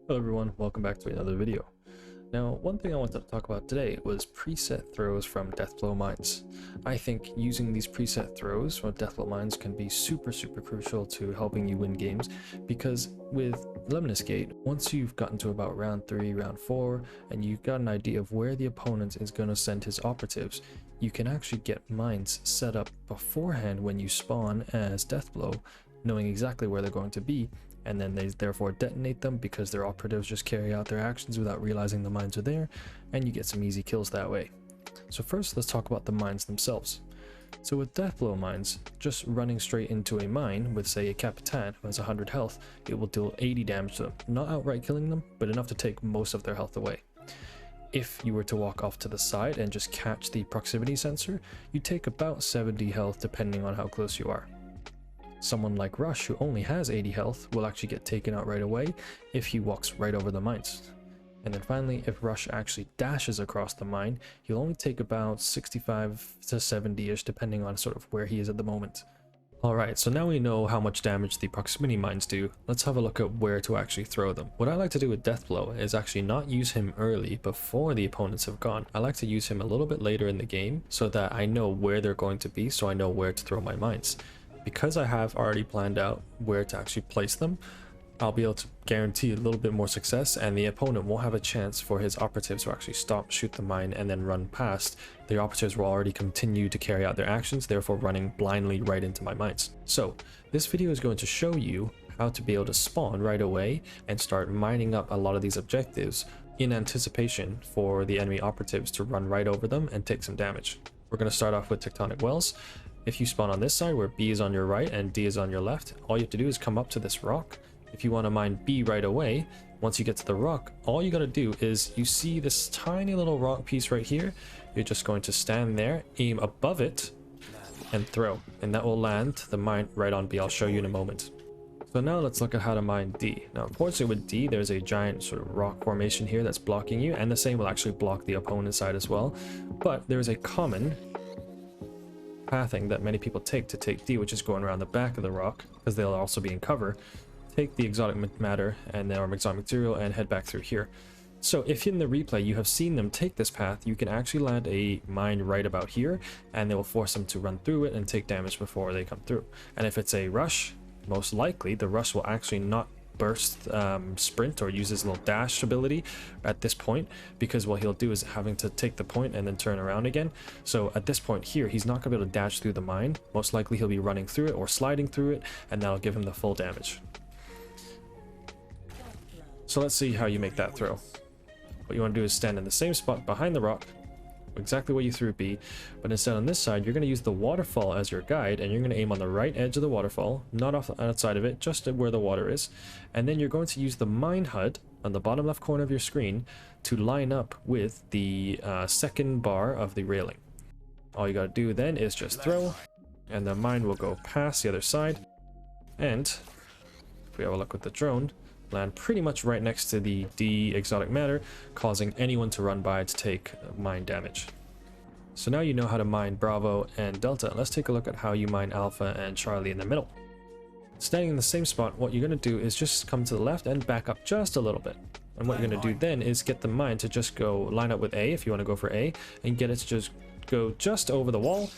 Hello everyone, welcome back to another video. Now, one thing I wanted to talk about today was preset throws from Deathblow mines. I think using these preset throws from Deathblow mines can be super crucial to helping you win games, because with Lemnis Gate, once you've gotten to about round 3, round 4, and you've got an idea of where the opponent is going to send his operatives, you can actually get mines set up beforehand when you spawn as Deathblow, knowing exactly where they're going to be, and then they therefore detonate them because their operatives just carry out their actions without realizing the mines are there, and you get some easy kills that way. So first, let's talk about the mines themselves. So with Deathblow mines, just running straight into a mine with, say, a Capitan who has 100 health, it will deal 80 damage to them, not outright killing them, but enough to take most of their health away. If you were to walk off to the side and just catch the proximity sensor, you take about 70 health depending on how close you are. Someone like Rush, who only has 80 health, will actually get taken out right away if he walks right over the mines. And then finally, if Rush actually dashes across the mine, he'll only take about 65 to 70-ish, depending on sort of where he is at the moment. Alright, so now we know how much damage the proximity mines do, let's have a look at where to actually throw them. What I like to do with Deathblow is actually not use him early before the opponents have gone. I like to use him a little bit later in the game so that I know where they're going to be, so I know where to throw my mines. Because I have already planned out where to actually place them, I'll be able to guarantee a little bit more success, and the opponent won't have a chance for his operatives to actually stop, shoot the mine, and then run past. The operatives will already continue to carry out their actions, therefore running blindly right into my mines. So this video is going to show you how to be able to spawn right away and start mining up a lot of these objectives in anticipation for the enemy operatives to run right over them and take some damage. We're going to start off with Tectonic Wells. If you spawn on this side where B is on your right and D is on your left, all you have to do is come up to this rock. If you want to mine B right away, once you get to the rock, all you got to do is, you see this tiny little rock piece right here, you're just going to stand there, aim above it, and throw. And that will land the mine right on B. I'll show you in a moment. So now let's look at how to mine D. Now unfortunately with D, there's a giant sort of rock formation here that's blocking you, and the same will actually block the opponent's side as well. But there is a common pathing that many people take to take D, which is going around the back of the rock, because they'll also be in cover. Take the exotic matter and their exotic material and head back through here. So if in the replay you have seen them take this path, you can actually land a mine right about here, and they will force them to run through it and take damage before they come through. And if it's a rush, most likely the rush will actually not burst sprint or use his little dash ability at this point, because what he'll do is having to take the point and then turn around again. So at this point here, he's not gonna be able to dash through the mine. Most likely he'll be running through it or sliding through it, and that'll give him the full damage. So let's see how you make that throw. What you want to do is stand in the same spot behind the rock, exactly where you threw B, but instead on this side you're going to use the waterfall as your guide, and you're going to aim on the right edge of the waterfall, not off the outside of it, just where the water is. And then you're going to use the mine HUD on the bottom left corner of your screen to line up with the second bar of the railing. All you got to do then is just throw, and the mine will go past the other side, and if we have a look with the drone, land pretty much right next to the D exotic matter, causing anyone to run by to take mine damage. So now you know how to mine Bravo and Delta. Let's take a look at how you mine Alpha and Charlie in the middle. Standing in the same spot, what you're going to do is just come to the left and back up just a little bit. And what you're going to do then is get the mine to just go line up with A if you want to go for A, and get it to just go just over the wall.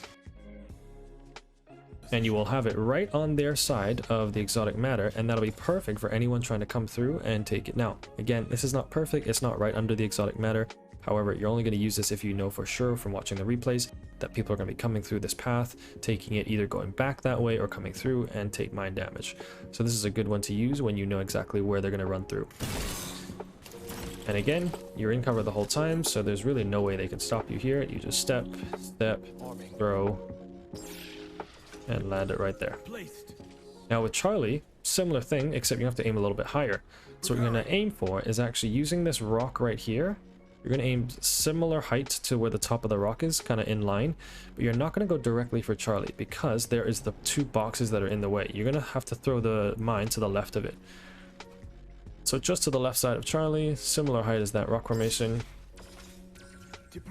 And you will have it right on their side of the exotic matter, and that'll be perfect for anyone trying to come through and take it. Now, again, this is not perfect, it's not right under the exotic matter. However, you're only going to use this if you know for sure from watching the replays that people are going to be coming through this path, taking it, either going back that way or coming through and take mine damage. So this is a good one to use when you know exactly where they're going to run through. And again, you're in cover the whole time, so there's really no way they can stop you here. You just step, throw, and land it right there. Now with Charlie, similar thing, except you have to aim a little bit higher. So what you're going to aim for is actually using this rock right here. You're going to aim similar height to where the top of the rock is, kind of in line, but you're not going to go directly for Charlie because there is the two boxes that are in the way. You're going to have to throw the mine to the left of it. So just to the left side of Charlie, similar height as that rock formation,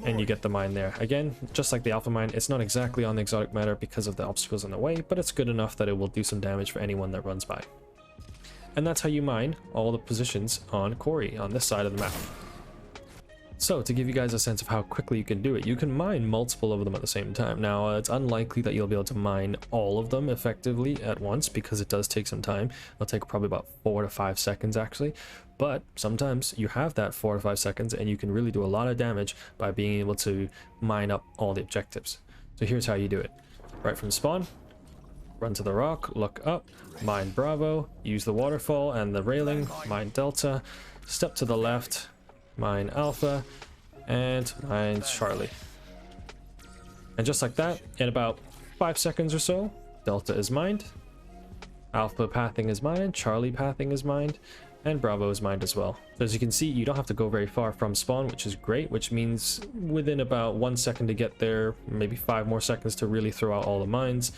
and you get the mine there. Again, just like the alpha mine, it's not exactly on the exotic matter because of the obstacles in the way, but it's good enough that it will do some damage for anyone that runs by. And that's how you mine all the positions on Quarry on this side of the map. So to give you guys a sense of how quickly you can do it, you can mine multiple of them at the same time. Now it's unlikely that you'll be able to mine all of them effectively at once because it does take some time. It'll take probably about 4 to 5 seconds actually, but sometimes you have that 4 to 5 seconds and you can really do a lot of damage by being able to mine up all the objectives. So here's how you do it. Right from spawn, run to the rock, look up, mine Bravo, use the waterfall and the railing, mine Delta, step to the left, mine Alpha, and mine Charlie. And just like that, in about 5 seconds or so, Delta is mined, Alpha pathing is mined, Charlie pathing is mined, and Bravo is mined as well. So as you can see, you don't have to go very far from spawn, which is great, which means within about 1 second to get there, maybe 5 more seconds to really throw out all the mines,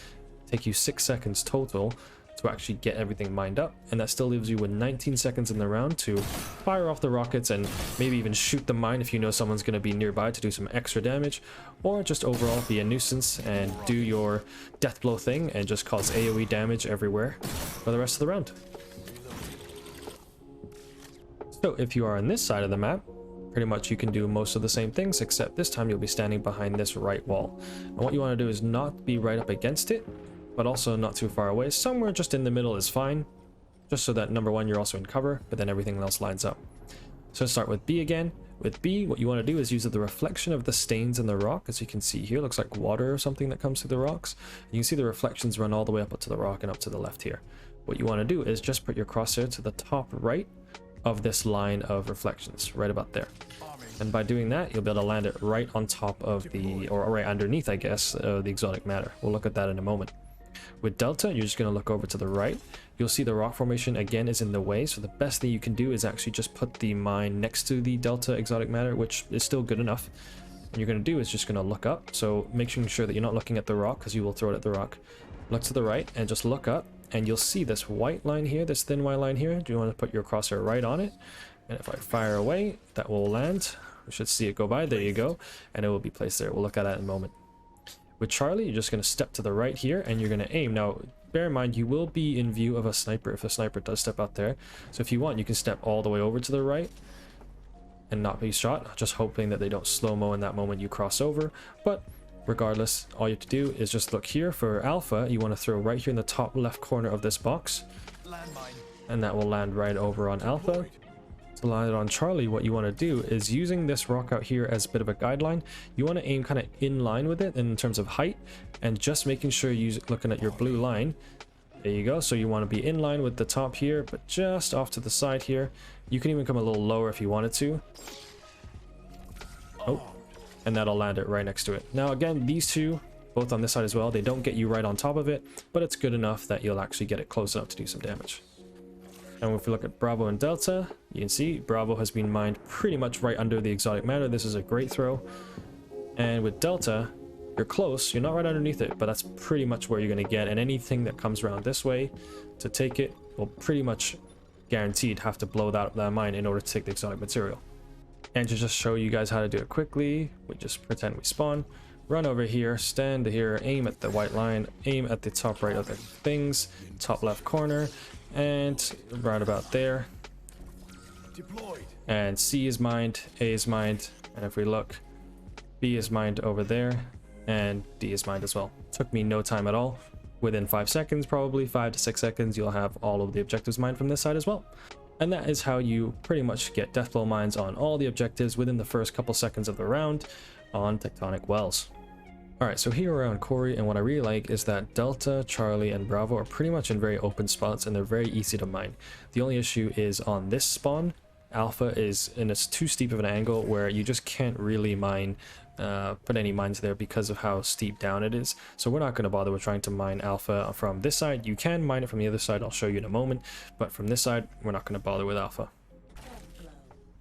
take you 6 seconds total to actually get everything mined up, and that still leaves you with 19 seconds in the round to fire off the rockets and maybe even shoot the mine if you know someone's going to be nearby to do some extra damage, or just overall be a nuisance and do your Deathblow thing and just cause AoE damage everywhere for the rest of the round. So if you are on this side of the map, pretty much you can do most of the same things, except this time you'll be standing behind this right wall. And what you want to do is not be right up against it, but also not too far away. Somewhere just in the middle is fine, just so that number one, you're also in cover, but then everything else lines up. So let's start with B again. With B, what you want to do is use the reflection of the stains in the rock. As you can see here, looks like water or something that comes through the rocks. You can see the reflections run all the way up to the rock and up to the left here. What you want to do is just put your crosshair to the top right of this line of reflections, right about there. And by doing that, you'll be able to land it right on top of the, or right underneath, I guess, the exotic matter. We'll look at that in a moment. With Delta, you're just going to look over to the right. You'll see the rock formation again is in the way, so the best thing you can do is actually just put the mine next to the Delta exotic matter, which is still good enough. What you're going to do is just going to look up, so making sure that you're not looking at the rock, because you will throw it at the rock. Look to the right and just look up, and you'll see this white line here, this thin white line here. Do you want to put your crosshair right on it? And if I fire away, that will land. We should see it go by. There you go, and it will be placed there. We'll look at that in a moment. With Charlie, you're just going to step to the right here and you're going to aim. Now, bear in mind, you will be in view of a sniper if a sniper does step out there. So if you want, you can step all the way over to the right and not be shot, just hoping that they don't slow-mo in that moment you cross over. But regardless, all you have to do is just look here for Alpha. You want to throw right here in the top left corner of this box. And that will land right over on Alpha. To land it on Charlie, what you want to do is using this rock out here as a bit of a guideline. You want to aim kind of in line with it in terms of height, and just making sure you're looking at your blue line. There you go. So you want to be in line with the top here, but just off to the side here. You can even come a little lower if you wanted to. Oh, and that'll land it right next to it. Now again, these two, both on this side as well, they don't get you right on top of it, but it's good enough that you'll actually get it close enough to do some damage. And if we look at Bravo and Delta, you can see Bravo has been mined pretty much right under the exotic matter. This is a great throw. And with Delta, you're close. You're not right underneath it, but that's pretty much where you're going to get. And anything that comes around this way to take it will pretty much guaranteed have to blow that mine in order to take the exotic material. And to just show you guys how to do it quickly, we just pretend we spawn, run over here, stand here, aim at the white line, aim at the top right of the things, top left corner, and right about there. And C is mined, A is mined, and if we look, B is mined over there, and D is mined as well. Took me no time at all. Within 5 seconds, probably 5 to 6 seconds, you'll have all of the objectives mined from this side as well. And that is how you pretty much get Deathblow mines on all the objectives within the first couple seconds of the round on Tectonic Wells. Alright, so here we're on Quarry, and what I really like is that Delta, Charlie, and Bravo are pretty much in very open spots, and they're very easy to mine. The only issue is on this spawn, Alpha is in a too steep of an angle where you just can't really mine, put any mines there because of how steep down it is. So we're not going to bother with trying to mine Alpha from this side. You can mine it from the other side, I'll show you in a moment, but from this side, we're not going to bother with Alpha.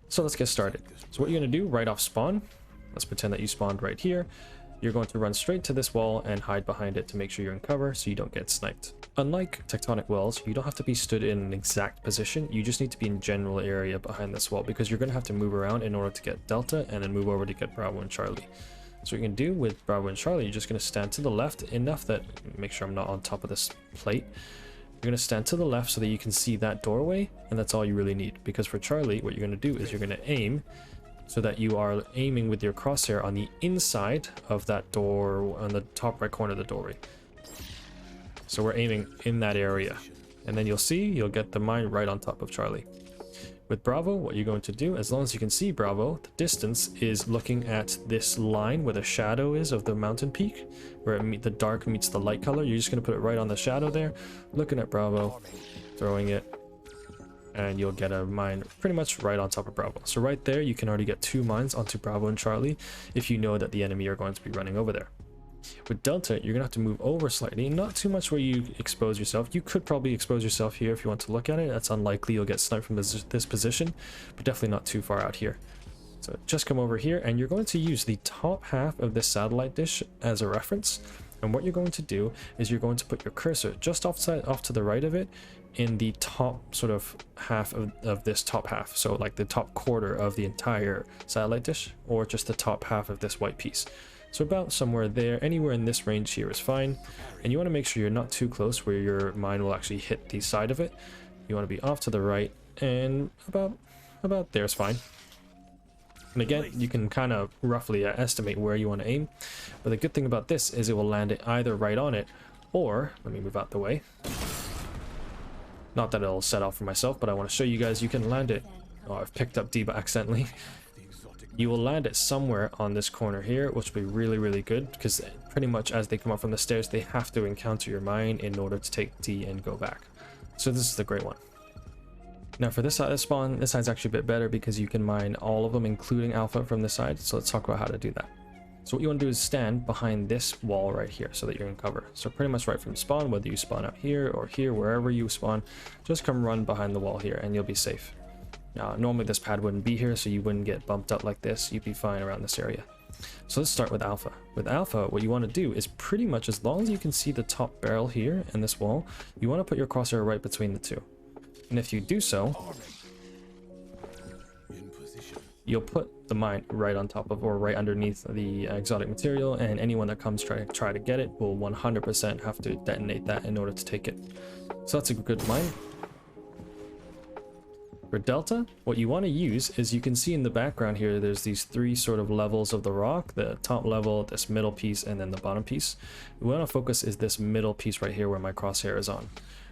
So let's get started. So what you're going to do right off spawn, let's pretend that you spawned right here. You're going to run straight to this wall and hide behind it to make sure you're in cover so you don't get sniped. Unlike Tectonic Wells, you don't have to be stood in an exact position, you just need to be in general area behind this wall because you're going to have to move around in order to get Delta and then move over to get Bravo and Charlie. So what you can do with Bravo and Charlie, you're just going to stand to the left enough that, make sure I'm not on top of this plate, You're going to stand to the left so that you can see that doorway, and that's all you really need. Because for Charlie, what you're going to do is you're going to aim so that you are aiming with your crosshair on the inside of that door, on the top right corner of the doorway. So we're aiming in that area, and then you'll see you'll get the mine right on top of Charlie. With Bravo, what you're going to do, as long as you can see Bravo, the distance is looking at this line where the shadow is of the mountain peak, where the dark meets the light color. You're just going to put it right on the shadow there, looking at Bravo, throwing it, and you'll get a mine pretty much right on top of Bravo. So right there, you can already get 2 mines onto Bravo and Charlie if you know that the enemy are going to be running over there. With Delta, you're gonna have to move over slightly, not too much where you expose yourself. You could probably expose yourself here if you want to look at it. That's unlikely, you'll get sniped from this position, but definitely not too far out here. So just come over here, and you're going to use the top half of this satellite dish as a reference. And what you're going to do is you're going to put your cursor just off to the right of it, in the top sort of half of this top half. So like the top quarter of the entire satellite dish, or just the top half of this white piece. So about somewhere there, anywhere in this range here is fine. And you want to make sure you're not too close where your mine will actually hit the side of it. You want to be off to the right, and about there is fine. And again, you can kind of roughly estimate where you want to aim. But the good thing about this is it will land it either right on it, or, let me move out the way. Not that it'll set off for myself, but I want to show you guys you can land it. Oh, I've picked up Diva accidentally. You will land it somewhere on this corner here, which will be really, really good, because pretty much as they come up from the stairs, they have to encounter your mine in order to take D and go back. So this is the great one. Now for this side of the spawn, this side's actually a bit better because you can mine all of them, including Alpha, from this side. So let's talk about how to do that. So what you want to do is stand behind this wall right here so that you're in cover. So pretty much right from spawn, whether you spawn out here or here, wherever you spawn, just come run behind the wall here and you'll be safe. Now, normally this pad wouldn't be here, so you wouldn't get bumped up like this. You'd be fine around this area. So let's start with Alpha. With Alpha, what you want to do is pretty much, as long as you can see the top barrel here and this wall, you want to put your crosshair right between the two. And if you do so, you'll put the mine right on top of, or right underneath the exotic material, and anyone that comes try to get it will 100% have to detonate that in order to take it. So that's a good mine. For Delta, what you want to use is, you can see in the background here, there's these 3 sort of levels of the rock: the top level, this middle piece, and then the bottom piece. We want to focus is this middle piece right here where my crosshair is on.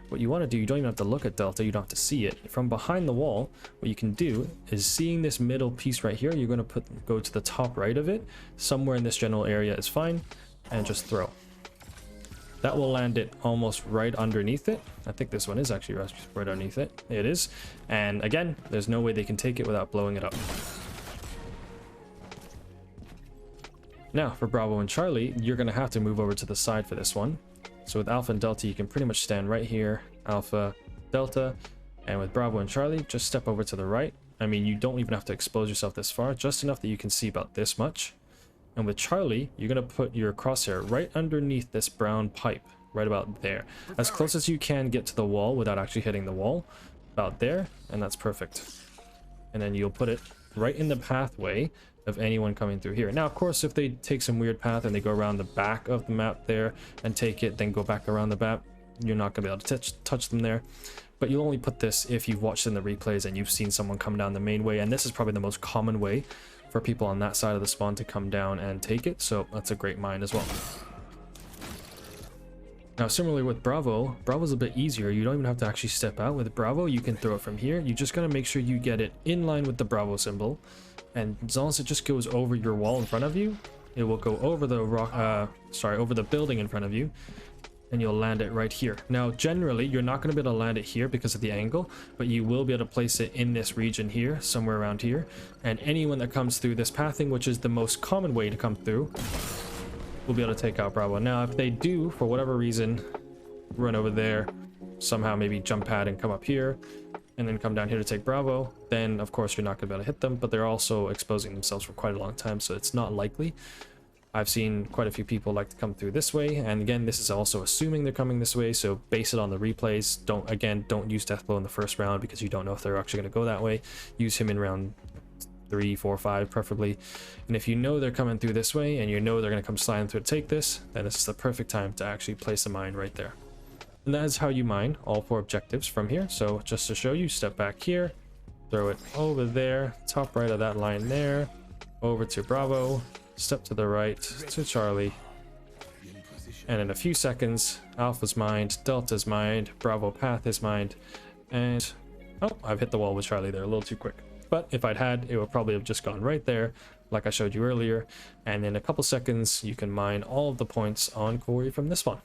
What you want to do, you don't even have to look at Delta, you don't have to see it. From behind the wall, what you can do is, seeing this middle piece right here, you're going to go to the top right of it, somewhere in this general area is fine, and just throw. That will land it almost right underneath it. I think this one is actually right underneath it. It is. And again, there's no way they can take it without blowing it up. Now, for Bravo and Charlie, you're going to have to move over to the side for this one. So with Alpha and Delta, you can pretty much stand right here, Alpha, Delta. And with Bravo and Charlie, just step over to the right. I mean, you don't even have to expose yourself this far, just enough that you can see about this much. And with Charlie, you're going to put your crosshair right underneath this brown pipe, right about there. As close as you can get to the wall without actually hitting the wall, about there, and that's perfect. And then you'll put it right in the pathway of anyone coming through here. Now, of course, if they take some weird path and they go around the back of the map there and take it, then go back around the map, you're not going to be able to touch them there. But you'll only put this if you've watched in the replays and you've seen someone come down the main way, and this is probably the most common way for people on that side of the spawn to come down and take it, so that's a great mine as well. Now similarly with Bravo, Bravo's a bit easier. You don't even have to actually step out. With Bravo, you can throw it from here. You just gotta make sure you get it in line with the Bravo symbol, and as long as it just goes over your wall in front of you, it will go over the rock, over the building in front of you, and you'll land it right here. Now generally you're not going to be able to land it here because of the angle, but you will be able to place it in this region here, somewhere around here, and anyone that comes through this pathing, which is the most common way to come through, will be able to take out Bravo. Now if they do, for whatever reason, run over there, somehow maybe jump pad and come up here, and then come down here to take Bravo, then of course you're not going to be able to hit them, but they're also exposing themselves for quite a long time, so it's not likely. I've seen quite a few people like to come through this way, and again, this is also assuming they're coming this way, so base it on the replays. Don't use Deathblow in the first round because you don't know if they're actually going to go that way. Use him in round 3, 4, 5 preferably. And if you know they're coming through this way and you know they're going to come sliding through to take this, then this is the perfect time to actually place a mine right there. And that is how you mine all 4 objectives from here. So just to show you, step back here, throw it over there, top right of that line there, over to Bravo, step to the right to Charlie, and in a few seconds, Alpha's mined, Delta's mined, Bravo path is mined, and oh, I've hit the wall with Charlie there a little too quick. But if I'd had, it would probably have just gone right there, like I showed you earlier, and in a couple seconds, you can mine all of the points on Quarry from this one.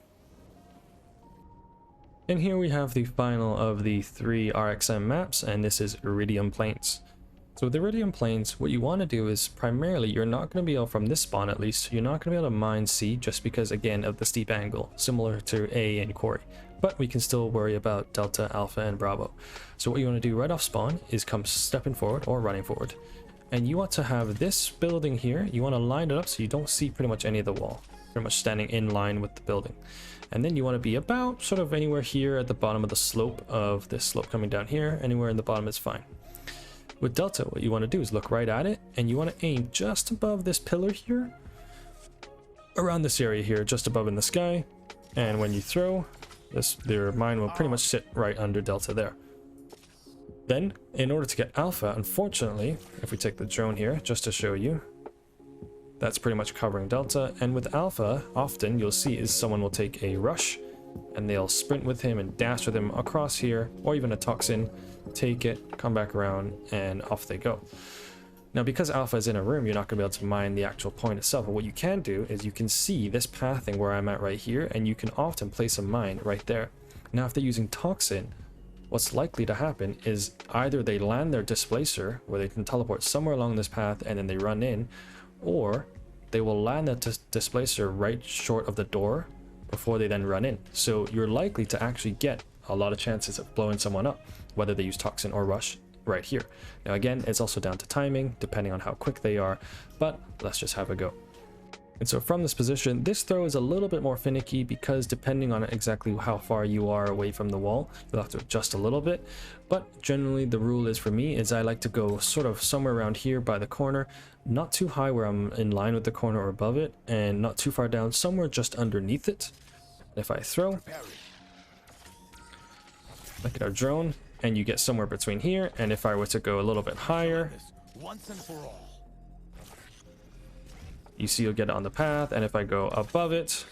And here we have the final of the 3 RXM maps, and this is Iridium Planes. So with Iridium Planes, what you want to do is primarily, you're not going to be able, from this spawn at least, you're not going to be able to mine C just because, again, of the steep angle, similar to A and Quarry. But we can still worry about Delta, Alpha, and Bravo. So what you want to do right off spawn is come stepping forward or running forward. And you want to have this building here, you want to line it up so you don't see pretty much any of the wall. Pretty much standing in line with the building. And then you want to be about sort of anywhere here at the bottom of the slope of this slope coming down here. Anywhere in the bottom is fine. With Delta, what you want to do is look right at it, and you want to aim just above this pillar here, around this area here, just above in the sky. And when you throw, their mine will pretty much sit right under Delta there. Then, in order to get Alpha, unfortunately, if we take the drone here, just to show you, that's pretty much covering Delta. And with Alpha, often you'll see is someone will take a rush, and they'll sprint with him and dash with him across here, or even a toxin, take it, come back around, and off they go. Now, because Alpha is in a room, you're not going to be able to mine the actual point itself, but what you can do is you can see this pathing where I'm at right here, and you can often place a mine right there. Now, if they're using toxin, what's likely to happen is either they land their displacer, where they can teleport somewhere along this path and then they run in, or they will land that displacer right short of the door before they then run in. So you're likely to actually get a lot of chances of blowing someone up, whether they use toxin or rush right here. Now again, it's also down to timing, depending on how quick they are, but let's just have a go. And so from this position, this throw is a little bit more finicky because depending on exactly how far you are away from the wall, you'll have to adjust a little bit. But generally the rule is for me is I like to go sort of somewhere around here by the corner, not too high where I'm in line with the corner or above it, and not too far down, somewhere just underneath it. If I throw, look at our drone, and you get somewhere between here, and if I were to go a little bit higher, once and for all, you see you'll get it on the path, and if I go above it,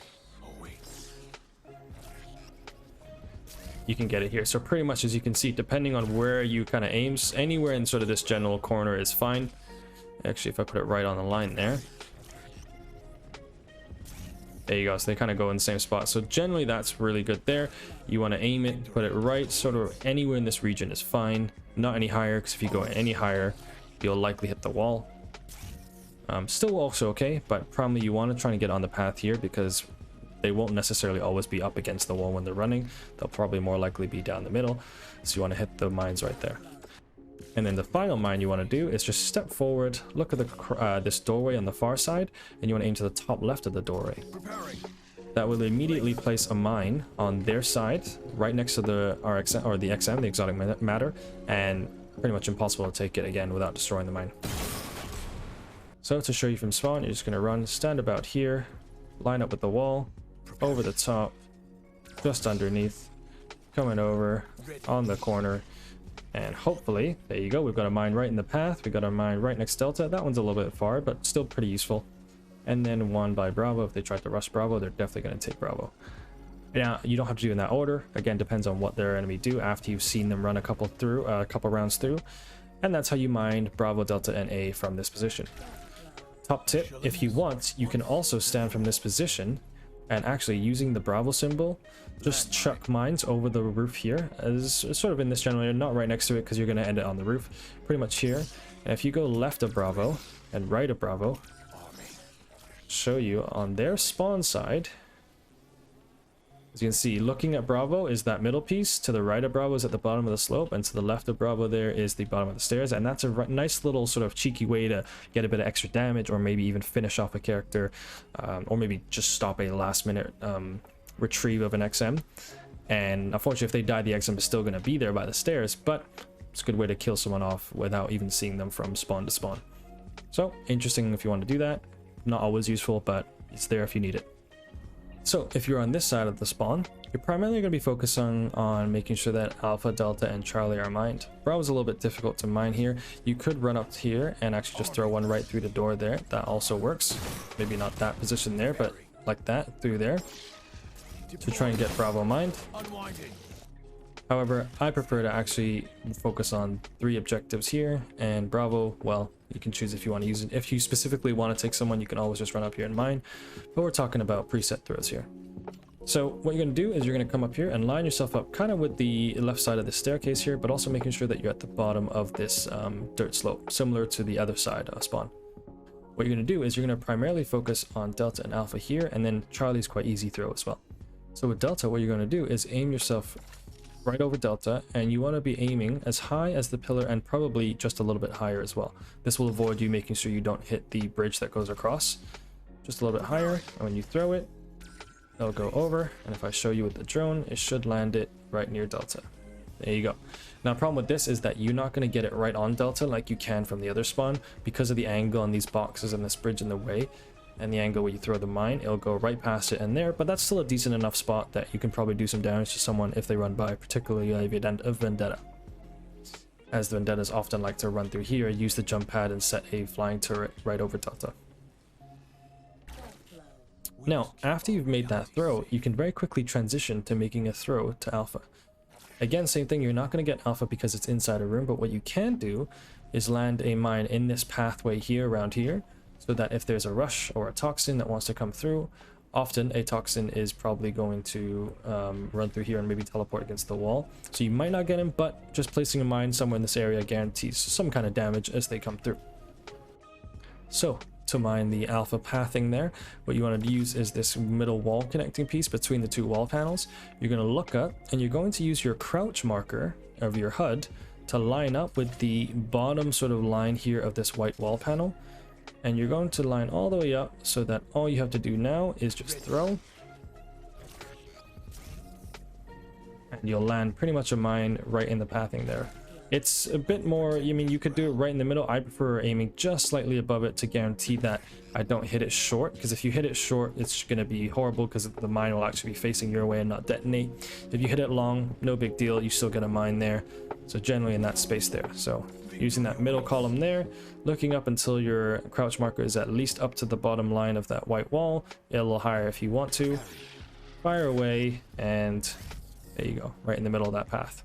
you can get it here. So pretty much, as you can see, depending on where you kind of aims, anywhere in sort of this general corner is fine. Actually, if I put it right on the line there, there you go. So they kind of go in the same spot. So generally that's really good there. You want to aim it, put it right sort of anywhere in this region is fine, not any higher, because if you go any higher, you'll likely hit the wall. Still also okay, but probably you want to try to get on the path here because they won't necessarily always be up against the wall when they're running. They'll probably more likely be down the middle. So you want to hit the mines right there. And then the final mine you want to do is just step forward, look at the this doorway on the far side, and you want to aim to the top left of the doorway. That will immediately place a mine on their side, right next to the RXM, or the XM, the exotic matter, and pretty much impossible to take it again without destroying the mine. So to show you from spawn, you're just going to run, stand about here, line up with the wall, over the top, just underneath, coming over on the corner, and hopefully, there you go, we've got a mine right in the path, we've got a mine right next to Delta. That one's a little bit far, but still pretty useful. And then one by Bravo. If they try to rush Bravo, they're definitely going to take Bravo. Now, you don't have to do it in that order. Again, depends on what their enemy do after you've seen them run a couple rounds through. And that's how you mine Bravo, Delta, and A from this position. Top tip, if you want, you can also stand from this position and actually using the Bravo symbol, just chuck mines over the roof here, as sort of in this general area, not right next to it because you're going to end it on the roof, pretty much here. And if you go left of Bravo and right of Bravo, show you on their spawn side, as you can see, looking at Bravo is that middle piece, to the right of Bravo is at the bottom of the slope, and to the left of Bravo there is the bottom of the stairs. And that's a nice little sort of cheeky way to get a bit of extra damage, or maybe even finish off a character, or maybe just stop a last minute retrieve of an XM. And unfortunately, if they die, the XM is still going to be there by the stairs, but it's a good way to kill someone off without even seeing them from spawn to spawn. So interesting if you want to do that. Not always useful, but it's there if you need it. So if you're on this side of the spawn, you're primarily going to be focusing on making sure that Alpha, Delta, and Charlie are mined. Bravo's a little bit difficult to mine here. You could run up here and actually just throw one right through the door there. That also works. Maybe not that position there, but like that through there to try and get Bravo mined. However, I prefer to actually focus on 3 objectives here, and Bravo, well, you can choose if you want to use it. If you specifically want to take someone, you can always just run up here and mine, but we're talking about preset throws here. So what you're going to do is you're going to come up here and line yourself up kind of with the left side of the staircase here, but also making sure that you're at the bottom of this dirt slope, similar to the other side of spawn. What you're going to do is you're going to primarily focus on Delta and Alpha here, and then Charlie's quite easy throw as well. So with Delta, what you're going to do is aim yourself right over Delta, and you want to be aiming as high as the pillar and probably just a little bit higher as well. This will avoid you making sure you don't hit the bridge that goes across. Just a little bit higher, and when you throw it, it'll go over, and if I show you with the drone, it should land it right near Delta. There you go. Now the problem with this is that you're not going to get it right on Delta like you can from the other spawn because of the angle on these boxes and this bridge in the way. And the angle where you throw the mine, it'll go right past it and there, but that's still a decent enough spot that you can probably do some damage to someone if they run by, particularly a Vendetta. As the Vendettas often like to run through here, use the jump pad and set a flying turret right over Delta. Now, after you've made that throw, you can very quickly transition to making a throw to Alpha. Again, same thing, you're not going to get Alpha because it's inside a room, but what you can do is land a mine in this pathway here, around here, so that if there's a rush or a toxin that wants to come through, often a toxin is probably going to run through here and maybe teleport against the wall. So you might not get him, but just placing a mine somewhere in this area guarantees some kind of damage as they come through. So to mine the Alpha pathing there, what you want to use is this middle wall connecting piece between the 2 wall panels. You're going to look up and you're going to use your crouch marker of your HUD to line up with the bottom sort of line here of this white wall panel. And you're going to line all the way up so that all you have to do now is just throw. And you'll land pretty much a mine right in the pathing there. It's a bit more, I mean, you could do it right in the middle. I prefer aiming just slightly above it to guarantee that I don't hit it short, because if you hit it short, it's going to be horrible because the mine will actually be facing your way and not detonate. If you hit it long, no big deal, you still get a mine there. So generally in that space there. So using that middle column there, looking up until your crouch marker is at least up to the bottom line of that white wall, a little higher if you want to. Fire away, and there you go, right in the middle of that path.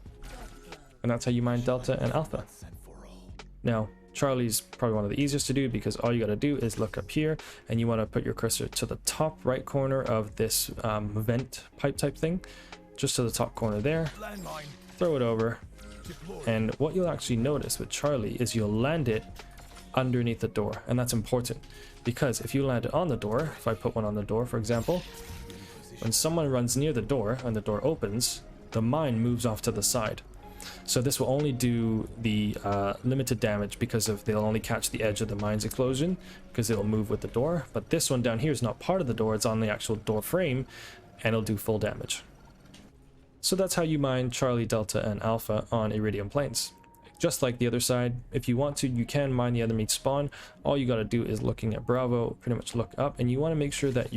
And that's how you mine Delta and Alpha. Now, Charlie's probably one of the easiest to do because all you got to do is look up here, and you want to put your cursor to the top right corner of this vent pipe type thing, just to the top corner there. Throw it over. And what you'll actually notice with Charlie is you'll land it underneath the door, and that's important because if you land it on the door, if I put one on the door for example, when someone runs near the door and the door opens, the mine moves off to the side. So this will only do the limited damage because they'll only catch the edge of the mine's explosion because it'll move with the door, but this one down here is not part of the door, it's on the actual door frame, and it'll do full damage. So that's how you mine Charlie, Delta, and Alpha on Iridium Planes. Just like the other side, if you want to, you can mine the enemy spawn. All you got to do is looking at Bravo, pretty much look up, and you want to make sure that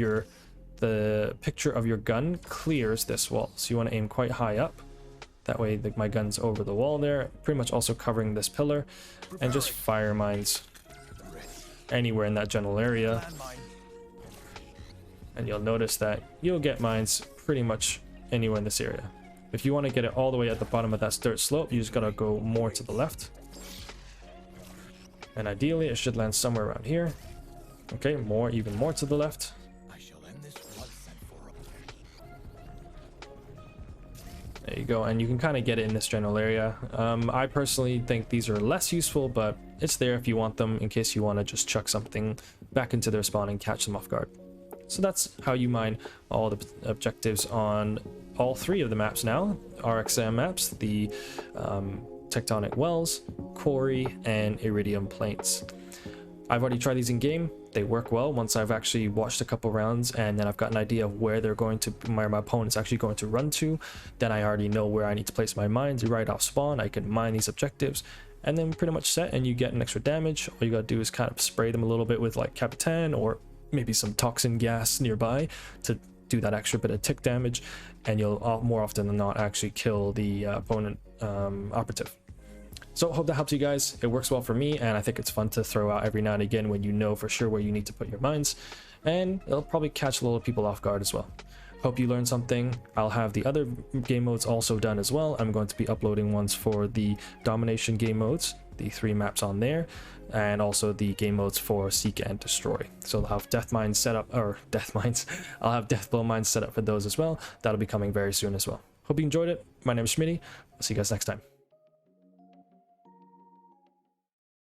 the picture of your gun clears this wall. So you want to aim quite high up. That way my gun's over the wall there, pretty much also covering this pillar, and just fire mines anywhere in that general area. And you'll notice that you'll get mines pretty much anywhere in this area. If you want to get it all the way at the bottom of that dirt slope, you just gotta go more to the left. And ideally it should land somewhere around here. Okay, even more to the left. There you go, and you can kind of get it in this general area. I personally think these are less useful, but it's there if you want them in case you want to just chuck something back into their spawn and catch them off guard. So that's how you mine all the objectives on all 3 of the maps now. RXM maps, the Tectonic Wells, Quarry, and Iridium Planes. I've already tried these in game. They work well once I've actually watched a couple rounds and then I've got an idea of where my opponent's actually going to run to. Then I already know where I need to place my mines right off spawn. I can mine these objectives and then pretty much set, and you get an extra damage. All you gotta do is kind of spray them a little bit with like Capitan or maybe some toxin gas nearby to do that extra bit of tick damage, and you'll more often than not actually kill the opponent operative. So hope that helps you guys. It works well for me, and I think it's fun to throw out every now and again when you know for sure where you need to put your mines, and it'll probably catch a little people off guard as well. Hope you learned something. I'll have the other game modes also done as well. I'm going to be uploading ones for the domination game modes, the 3 maps on there, and also the game modes for seek and destroy. So I'll have death mines set up, or death mines. I'll have Deathblow mines set up for those as well. That'll be coming very soon as well. Hope you enjoyed it. My name is Schmitty. I'll see you guys next time.